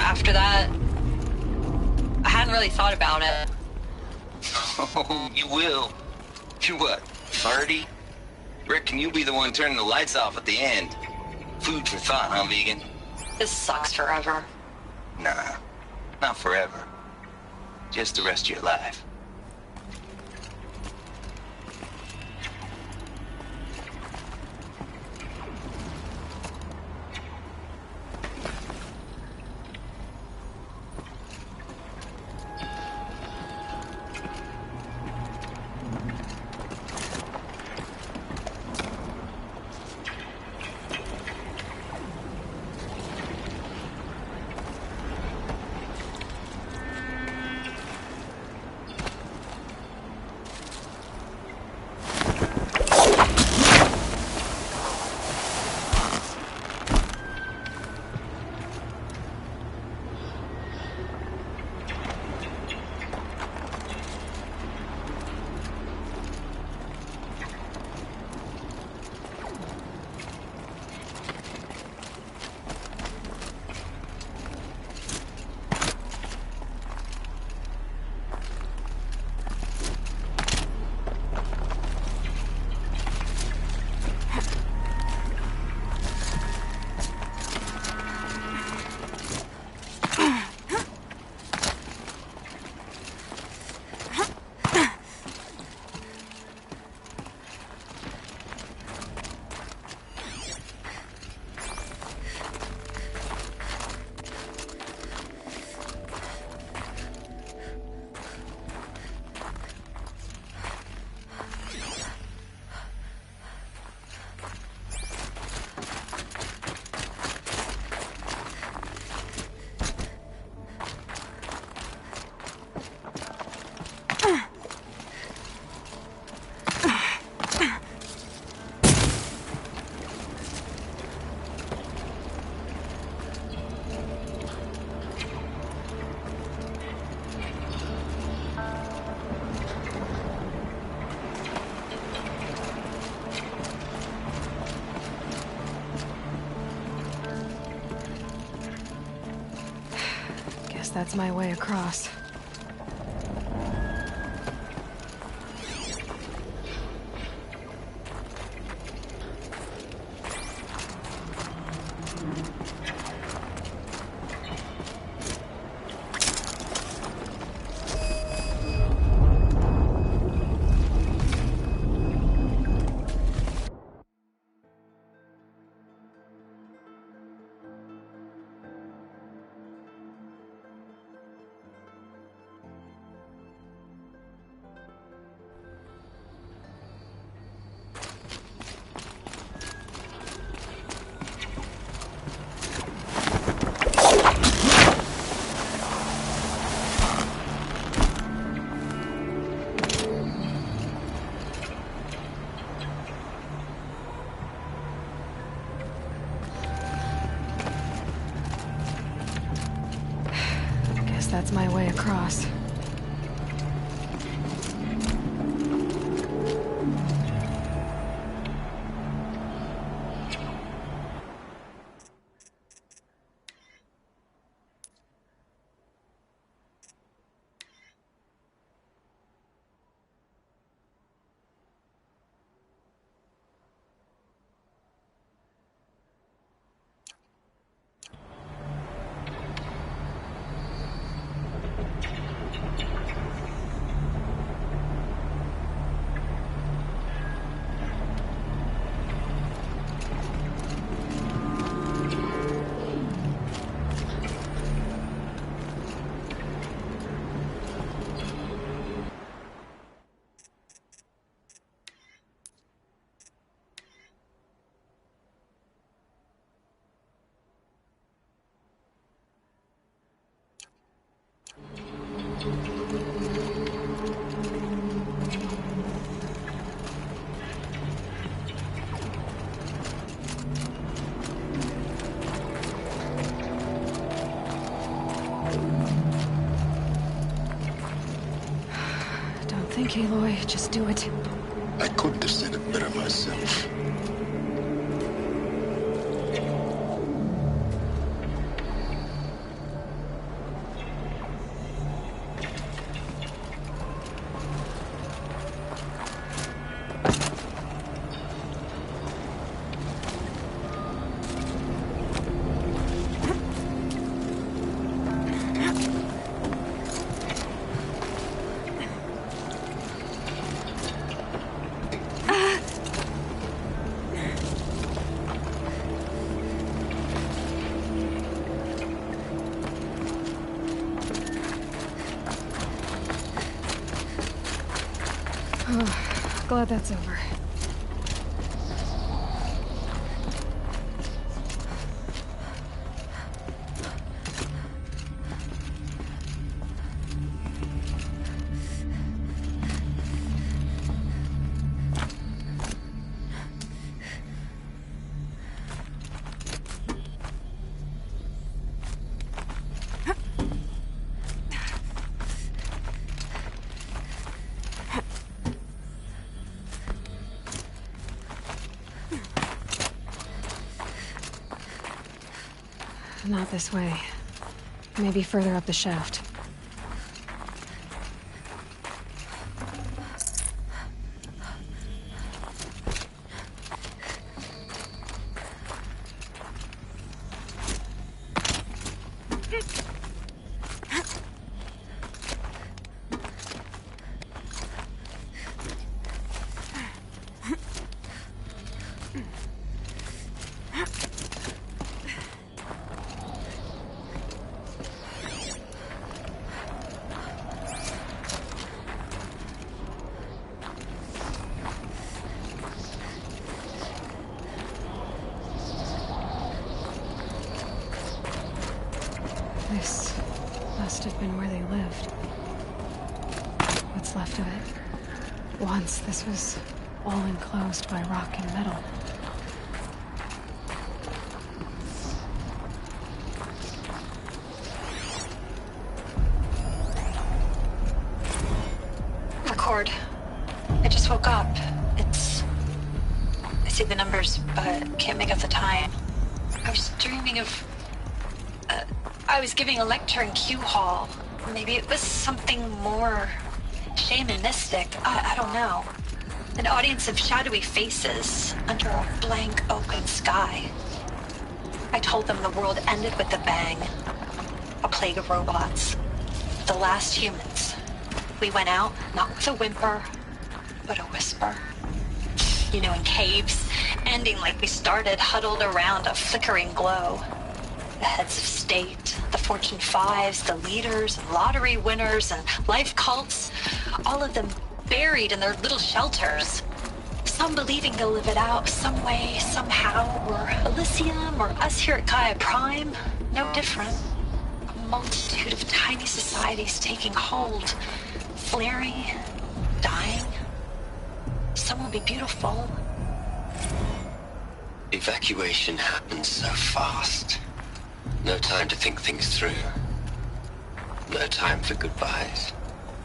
after that, I hadn't really thought about it. Oh, you will. You what, 30? Reckon you'll be the one turning the lights off at the end. Food for thought, huh, vegan? This sucks forever. Nah, not forever. Just the rest of your life. That's my way across. That's my way across. Think, Aloy, just do it. I couldn't have said it better myself. Glad that's over. Not this way. Maybe further up the shaft. This must have been where they lived. What's left of it. Once this was all enclosed by rock and metal. Record. I just woke up. I see the numbers, but can't make out the time. I was dreaming of... I was giving a lecture in Q Hall. Maybe it was something more shamanistic. I don't know. An audience of shadowy faces under a blank open sky. I told them the world ended with a bang. A plague of robots. The last humans. We went out, not with a whimper, but a whisper. You know, in caves, ending like we started, huddled around a flickering glow. The heads of state, the Fortune 5s, the leaders, and lottery winners, and life cults, all of them buried in their little shelters. Some believing they'll live it out some way, somehow, or Elysium, or us here at Gaia Prime, no different. A multitude of tiny societies taking hold, flaring, dying. Some will be beautiful. Evacuation happened so fast. No time to think things through. No time for goodbyes.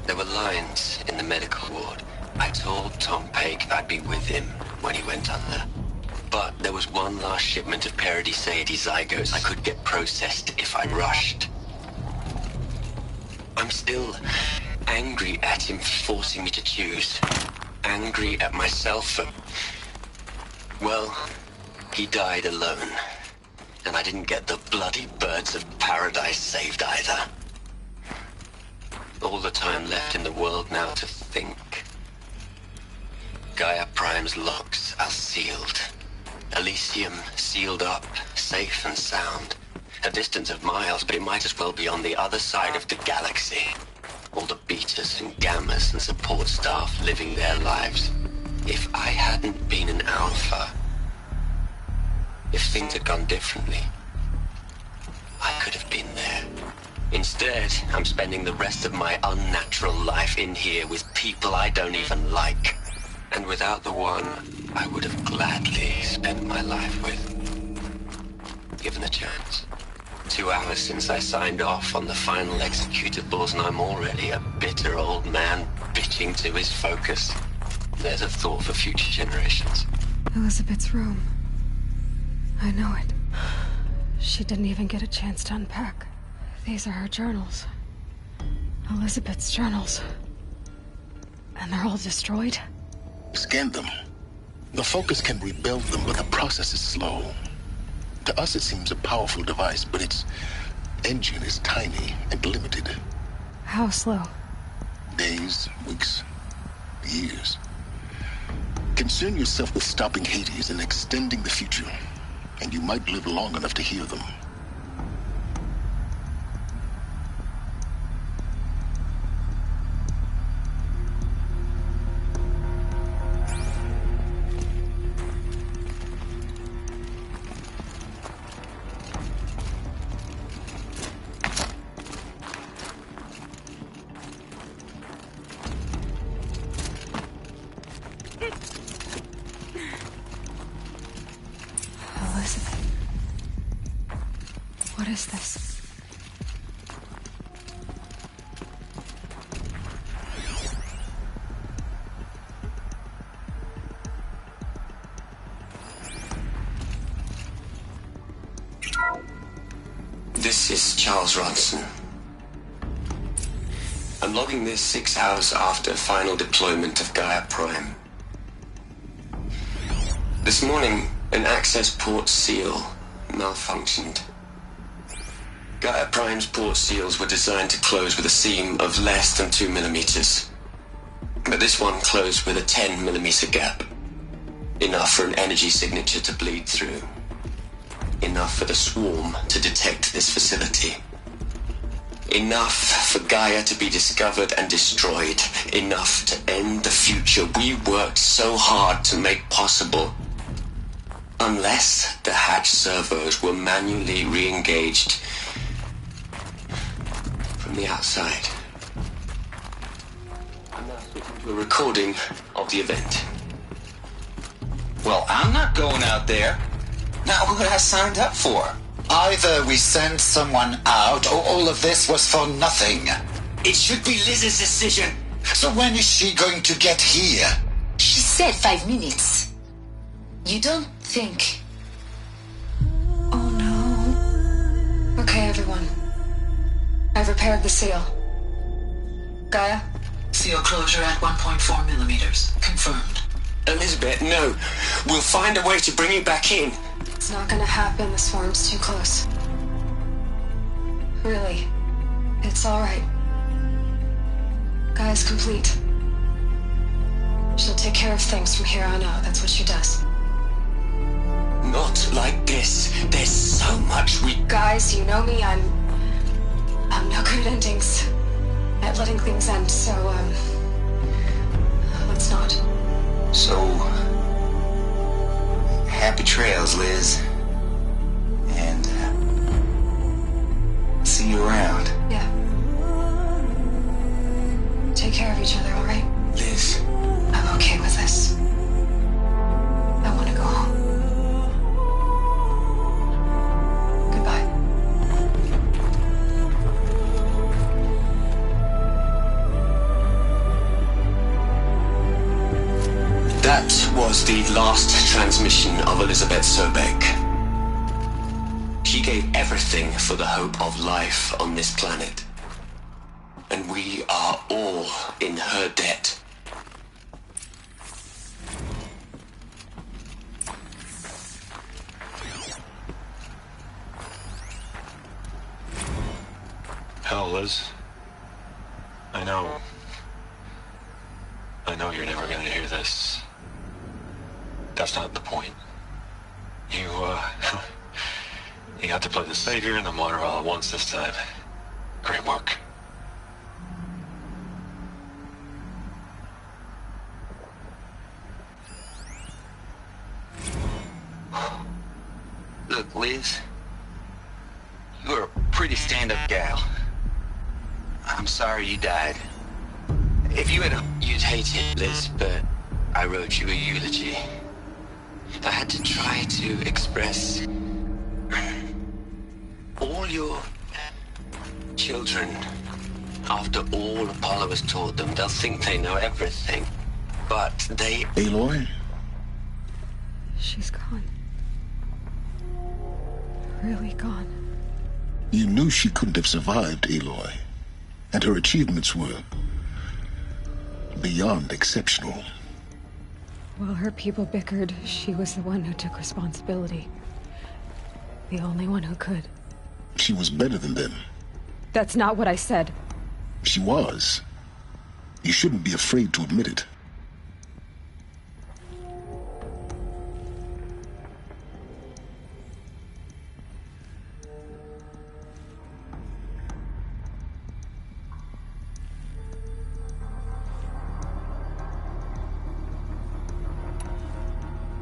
There were lines in the medical ward. I told Tom Paik I'd be with him when he went under. But there was one last shipment of Paradiseidae zygotes I could get processed if I rushed. I'm still angry at him for forcing me to choose. Angry at myself for... Well, he died alone. And I didn't get the bloody birds of paradise saved either. All the time left in the world now to think. Gaia Prime's locks are sealed. Elysium sealed up, safe and sound. A distance of miles, but it might as well be on the other side of the galaxy. All the betas and gammas and support staff living their lives. If I hadn't been an alpha... If things had gone differently, I could have been there. Instead, I'm spending the rest of my unnatural life in here with people I don't even like. And without the one I would have gladly spent my life with. Given the chance. 2 hours since I signed off on the final executables, and I'm already a bitter old man bitching to his focus. There's a thought for future generations. Elizabeth's room. I know it. She didn't even get a chance to unpack. These are her journals. Elizabeth's journals. And they're all destroyed? Scan them. The Focus can rebuild them, but the process is slow. To us it seems a powerful device, but its engine is tiny and limited. How slow? Days, weeks, years. Concern yourself with stopping Hades and extending the future, and you might live long enough to hear them. is this? This is Charles Ronson. I'm logging this 6 hours after final deployment of Gaia Prime. This morning, an access port seal malfunctioned. Gaia Prime's port seals were designed to close with a seam of less than 2 millimeters. But this one closed with a 10 millimeter gap. Enough for an energy signature to bleed through. Enough for the swarm to detect this facility. Enough for Gaia to be discovered and destroyed. Enough to end the future we worked so hard to make possible. Unless the hatch servos were manually re-engaged from the outside. I'm now switching to a recording of the event. Well, I'm not going out there. Not what I signed up for. Either we send someone out, or all of this was for nothing. It should be Liz's decision. So when is she going to get here? She said 5 minutes. You don't think... Oh no. Okay, everyone. I've repaired the seal. Gaia? Seal closure at 1.4 millimeters. Confirmed. Elizabeth, no. We'll find a way to bring you back in. It's not gonna happen, the swarm's too close. Really. It's alright. Gaia's complete. She'll take care of things from here on out, that's what she does. Not like this. There's so much we... Guys, you know me, I'm no good at endings. At letting things end, so, let's not. So... happy trails, Liz. And... see you around. Yeah. Take care of each other, alright? Liz. I'm okay with this. I want to go home. Goodbye. That was the last transmission of Elizabeth Sobek. She gave everything for the hope of life on this planet. And we are all in her debt. Hell, Liz. I know you're never gonna hear this. That's not the point. You got to play the savior and the martyr all at once this time. Great work. Look, Liz. You're a pretty stand-up gal. I'm sorry you died. If you had... You'd hate it, Liz, but I wrote you a eulogy. I had to try to express all your children. After all Apollo has taught them, they'll think they know everything. But they... Aloy? She's gone. Really gone. You knew she couldn't have survived, Aloy. And her achievements were beyond exceptional. While her people bickered, she was the one who took responsibility. The only one who could. She was better than them. That's not what I said. She was. You shouldn't be afraid to admit it.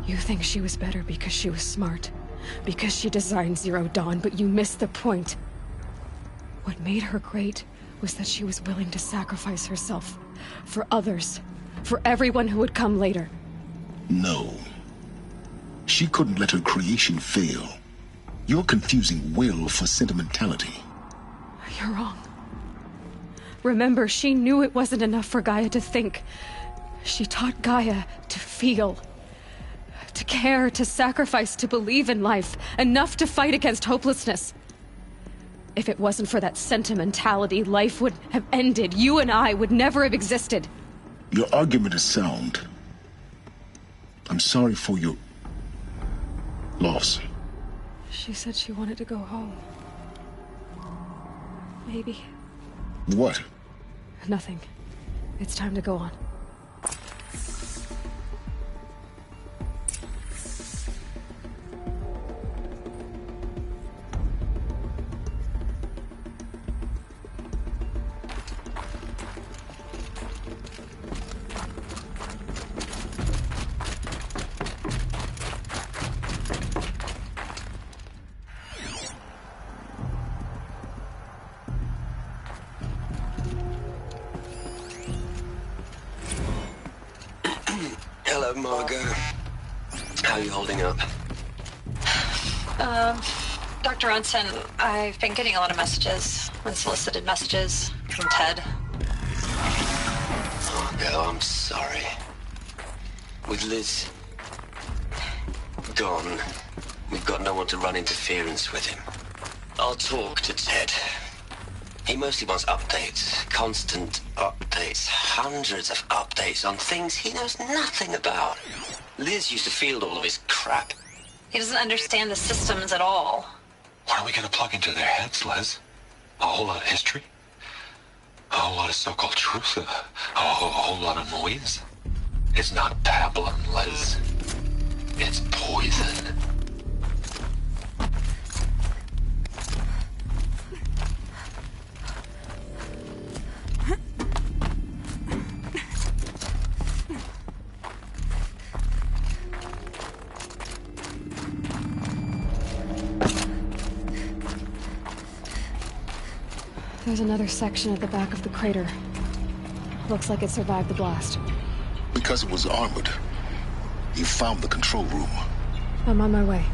You think she was better because she was smart, because she designed Zero Dawn, but you missed the point. What made her great was that she was willing to sacrifice herself for others, for everyone who would come later. No. She couldn't let her creation fail. You're confusing will for sentimentality. You're wrong. Remember, she knew it wasn't enough for Gaia to think. She taught Gaia to feel. To care, to sacrifice, to believe in life. Enough to fight against hopelessness. If it wasn't for that sentimentality, life would have ended. You and I would never have existed. Your argument is sound. I'm sorry for your loss. She said she wanted to go home. Maybe. What? Nothing. It's time to go on. Hello, Margot. How are you holding up? Dr. Ronson, I've been getting a lot of messages, unsolicited messages from Ted. Margot, I'm sorry. With Liz gone, we've got no one to run interference with him. I'll talk to Ted. He mostly wants updates, constant updates, hundreds of updates on things he knows nothing about. Liz used to field all of his crap. He doesn't understand the systems at all. What are we gonna plug into their heads, Liz? A whole lot of history? A whole lot of so-called truth? A whole lot of noise? It's not pablum, Liz. It's poison. There's another section at the back of the crater. Looks like it survived the blast. Because it was armored. You found the control room. I'm on my way.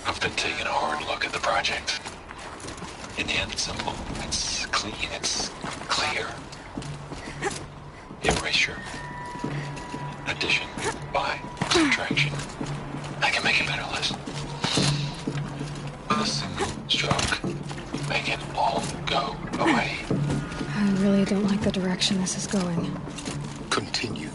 I've been taking a hard look at the project. In the end, it's simple. It's clean. It's clear. Erasure. Addition. By. Subtraction. I can make a better list. With a single stroke. Make it all go away. I really don't like the direction this is going. Continue.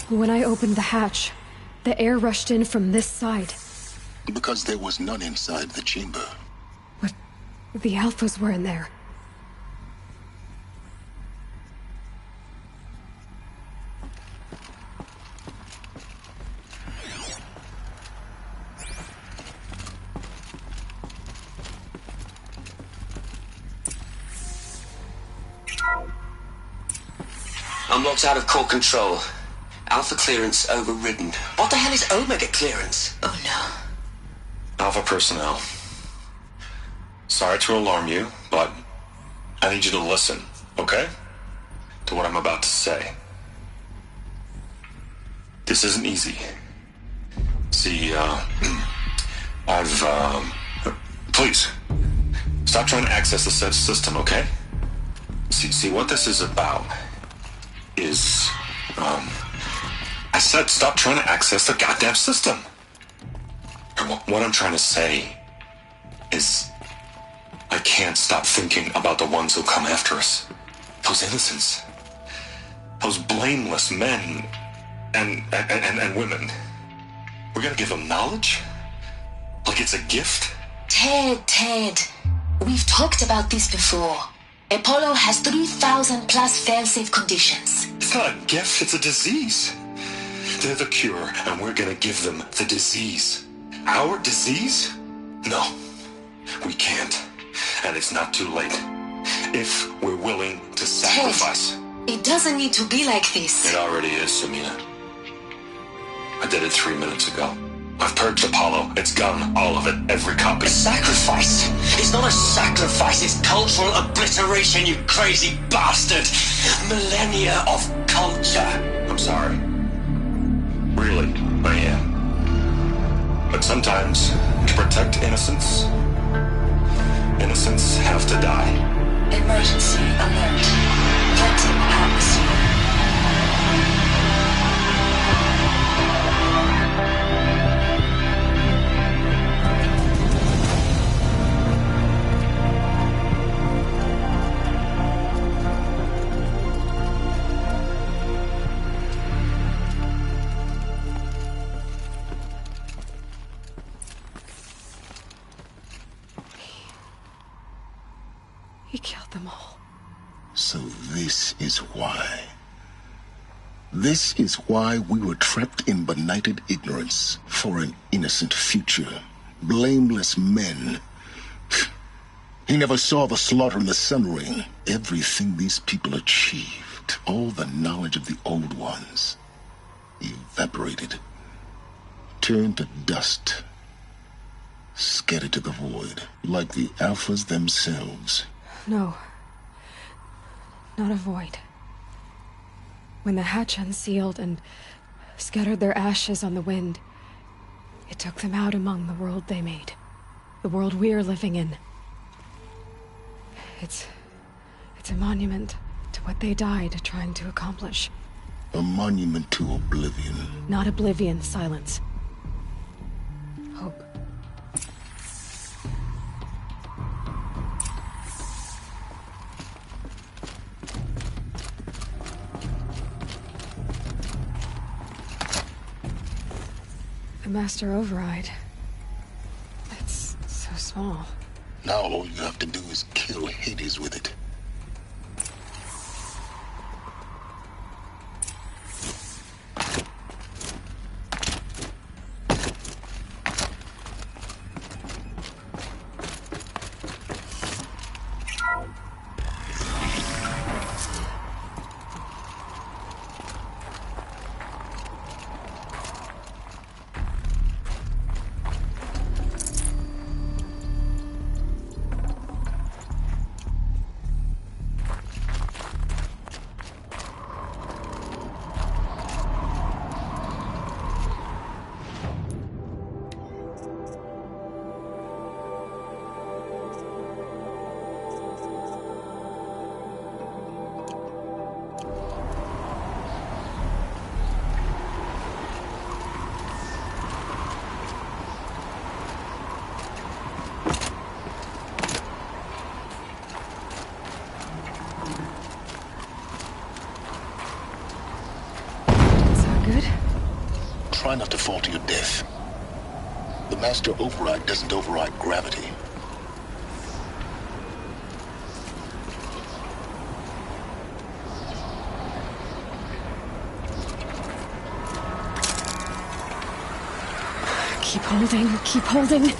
When I opened the hatch, the air rushed in from this side. Because there was none inside the chamber. But the Alphas were in there. I'm locked out of core control. Alpha clearance overridden. What the hell is Omega clearance? Oh no. Alpha personnel. Sorry to alarm you, but I need you to listen, okay? To what I'm about to say. This isn't easy. See, please, stop trying to access the said system, okay? See, what this is about is, I said stop trying to access the goddamn system. And what I'm trying to say is, I can't stop thinking about the ones who come after us. Those innocents. Those blameless men and women. We're gonna give them knowledge? Like it's a gift? Ted. We've talked about this before. Apollo has 3,000 plus fail-safe conditions. It's not a gift, it's a disease. They're the cure, and we're gonna give them the disease. Our disease? No, we can't. And it's not too late. If we're willing to sacrifice. Ted, it doesn't need to be like this. It already is, Samina. I did it 3 minutes ago. I've purged Apollo. It's gone. All of it. Every copy. A sacrifice? It's not a sacrifice. It's cultural obliteration, you crazy bastard. Millennia of culture. I'm sorry. Really, I am. But sometimes, to protect innocence, innocents have to die. Emergency alert. Threatening atmosphere. He killed them all. So this is why. This is why we were trapped in benighted ignorance for an innocent future. Blameless men. He never saw the slaughter in the Sun Ring. Everything these people achieved, all the knowledge of the old ones, evaporated, turned to dust, scattered to the void, like the Alphas themselves. No. Not a void. When the hatch unsealed and scattered their ashes on the wind, it took them out among the world they made. The world we're living in. It's a monument to what they died trying to accomplish. A monument to oblivion. Not oblivion, silence. Hope. The Master Override. It's so small. Now all you have to do is kill Hades with it. Try not to fall to your death. The Master Override doesn't override gravity. Keep holding, keep holding.